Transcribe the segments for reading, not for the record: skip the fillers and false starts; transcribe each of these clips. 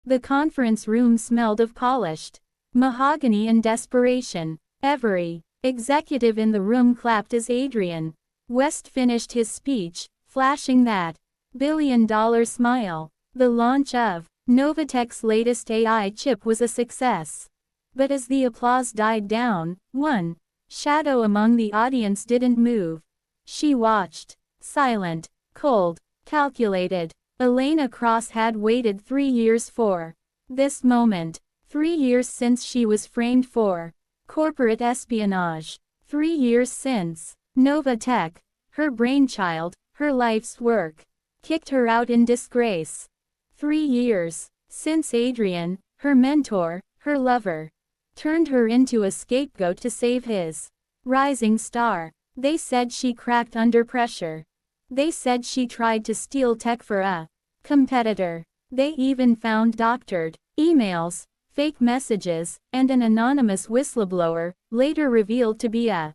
The conference room smelled of polished mahogany and desperation. Every executive in the room clapped as Adrian West finished his speech, flashing that billion-dollar smile. The launch of Novatech's latest AI chip was a success. But as the applause died down, one shadow among the audience didn't move. She watched, silent, cold, calculated. Elena Cross had waited 3 years for this moment. 3 years since she was framed for corporate espionage. 3 years since Novatech, her brainchild, her life's work, kicked her out in disgrace. 3 years since Adrian, her mentor, her lover, turned her into a scapegoat to save his rising star. They said she cracked under pressure. They said she tried to steal tech for a competitor. They even found doctored emails, fake messages, and an anonymous whistleblower, later revealed to be a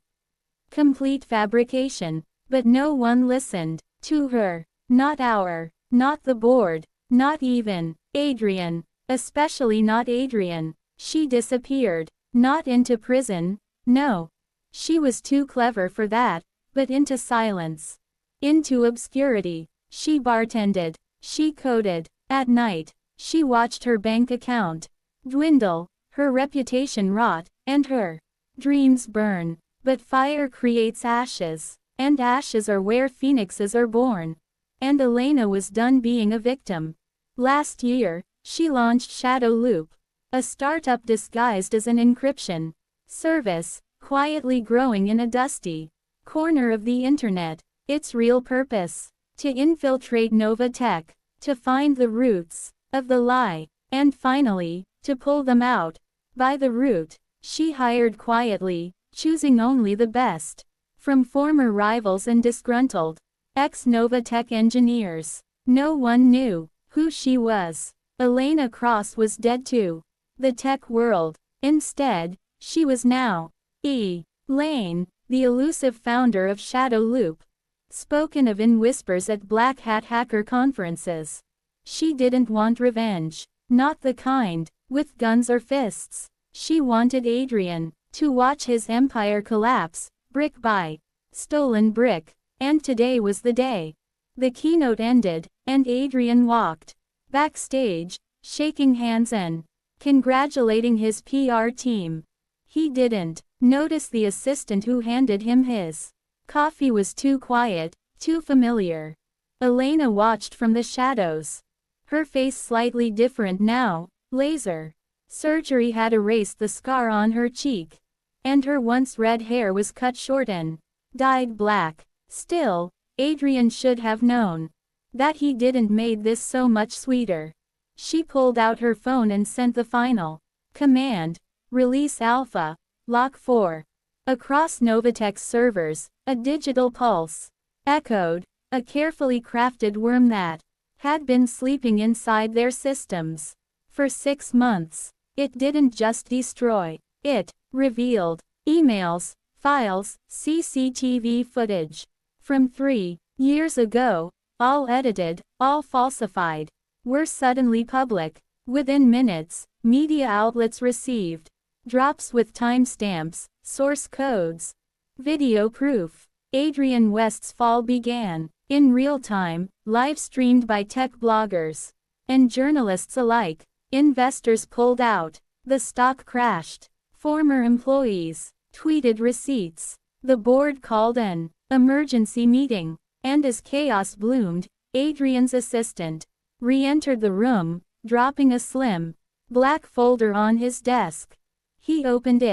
complete fabrication. But no one listened to her. Not the board, not even Adrian, especially not Adrian. She disappeared. Not into prison, no. She was too clever for that, but into silence. Into obscurity. She bartended. She coded. At night, she watched her bank account dwindle, her reputation rot, and her dreams burn. But fire creates ashes, and ashes are where phoenixes are born. And Elena was done being a victim. Last year, she launched Shadow Loop, a startup disguised as an encryption service, quietly growing in a dusty corner of the internet. Its real purpose: to infiltrate Novatech, to find the roots of the lie, and finally, to pull them out. By the root, she hired quietly, choosing only the best from former rivals and disgruntled ex-Novatech engineers. No one knew who she was. Elena Cross was dead to the tech world. Instead, she was now Elaine, the elusive founder of Shadow Loop, spoken of in whispers at Black Hat hacker conferences. She didn't want revenge. Not the kind, with guns or fists. She wanted Adrian to watch his empire collapse, brick by stolen brick. And today was the day. The keynote ended, and Adrian walked backstage, shaking hands and congratulating his PR team. He didn't notice the assistant who handed him his coffee was too quiet, too familiar. Elena watched from the shadows. Her face slightly different now. Laser surgery had erased the scar on her cheek. And her once red hair was cut short and dyed black. Still, Adrian should have known that he didn't made this so much sweeter. She pulled out her phone and sent the final command: Release Alpha, Lock 4. Across Novatech's servers, a digital pulse echoed, a carefully crafted worm that had been sleeping inside their systems for 6 months. It didn't just destroy, it revealed emails, files, CCTV footage from 3 years ago, all edited, all falsified, were suddenly public. Within minutes, media outlets received drops with timestamps, source codes, video proof. Adrian West's fall began in real time, live streamed by tech bloggers and journalists alike. Investors pulled out. The stock crashed. Former employees tweeted receipts. The board called an emergency meeting. And as chaos bloomed, Adrian's assistant re-entered the room, dropping a slim black folder on his desk. He opened it.